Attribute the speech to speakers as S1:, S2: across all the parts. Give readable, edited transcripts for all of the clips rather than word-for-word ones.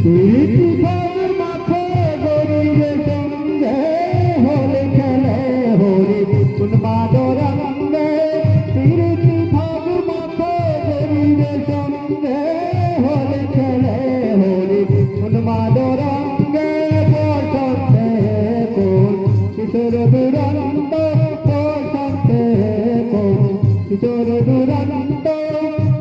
S1: তিরিশিখার মাথে গরিবে সঙ্গে হলে খেলে হরি উন্মাদর অঙ্গে তিরিশিখার মাথে গরিবে সঙ্গে হলে খেলে হরি উন্মাদর অঙ্গে বসন্তে কোন কিশোর দুরন্ত বসন্তে কোন কিশোর দুরন্ত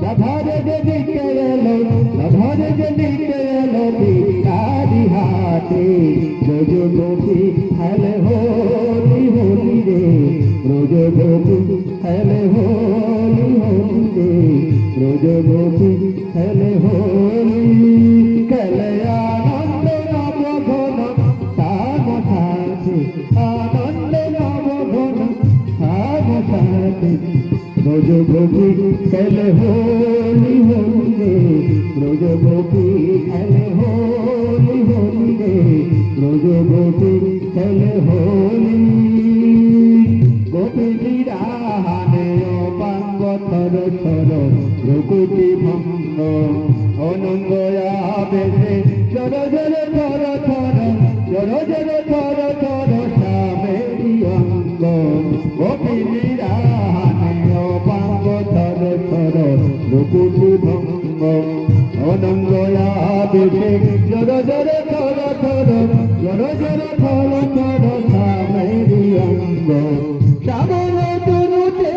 S1: রাধারে যেদিকে এলো রাধারে যেদিকে এলো বিকারি হাতে রোজ গোপী খেলে হোলি হোলি রে রোজ গোপী খেলে হোলি হোলি রে রোজ গোপী খেলে হোলি খেলে আনন্দ নবঘন শ্যাম সাথে আনন্দ নবঘন শ্যাম সাথে রোজ গোপী খেলে হোলি হোলি রে রোজ গোপী খেলে হোলি হোলি রে রোজ গোপী খেলে হোলি গোপীরা হানে অপাঙ্গ থর থর রঘুটি ভঙ্গ অনঙ্গ আবেশে জর জর থর থর জর জর থর থর শ্যামেরি অঙ্গ গোপীরা রঘুটি ভঙ্গ অনঙ্গ আবেশে জর জর থর থর জর জর থর থর শ্যামেরি অঙ্গ শ্যামল তনুতে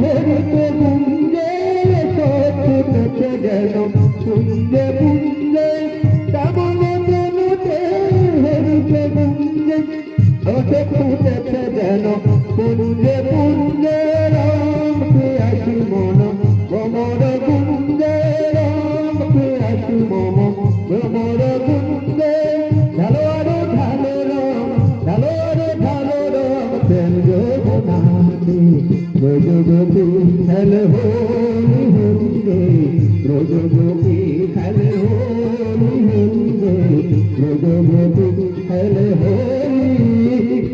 S1: হরিতে পুঞ্জে সত্যুতে যেন পুঞ্জে পুঞ্জে শ্যামল তনুতে হরিতে পুঞ্জে সত্যুতে যেন পুঞ্জে পুঞ্জে রাম প্রিয়াসী মন ভ্রমর গুঞ্জে রাম প্রিয়াসী মম ভ্রমর গুঞ্জে ঢালো আরো ঢালো রাম ঢালো আরো ঢালো রাম প্রেম যোগনাথে রোজ গোপী খেলে হোলি হোলি রে রোজ গোপী খেলে হোলি হোলি রে রোজ গোপী খেলে হোলি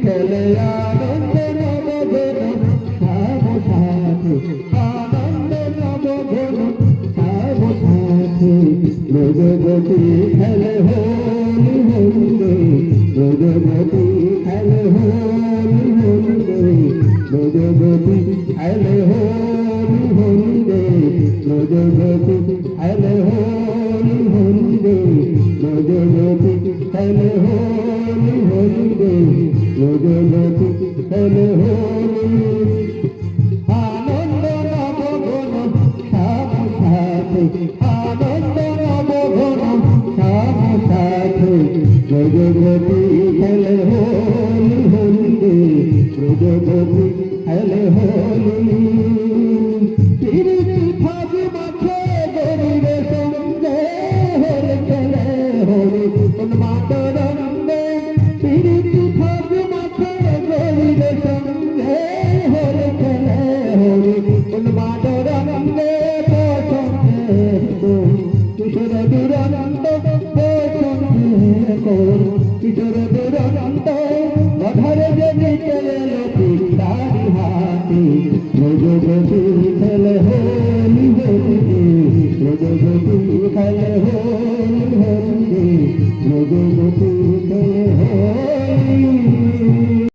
S1: খেলে আনন্দ নবঘন শ্যাম সাথে আনন্দ নবঘন শ্যাম সাথে রোজ গোপী খেলে হোলি হোলি রে রোজ গোপী খেলে হোলি হোলি রে রোজ গোপী খেলে হোলি হোলি রে রোজ গোপী খেলে হোলি হোলি রে রোজ গোপী খেলে হোলি হোলি রে রোজ গোপী খেলে হোলি আনন্দ নবঘন শ্যাম সাথে আনন্দ নবঘন শ্যাম সাথে রোজ গোপী খেলে হোলি হোলি রে রোজ গোপী খেলে হোলি তিরিশিখার মাথে গরিবে সঙ্গে হলে খেলে হোলি উন্মাদর অঙ্গে তিরিশিখার মাথে গরিবে সঙ্গে হলে খেলে হোলি উন্মাদর অঙ্গে বসন্তে কোন কিশোর দুরন্ত বসন্তে কোন কিশোর দুরন্ত রাধারে যেদিকে এলো বিকারি হাতে রোজ গোপী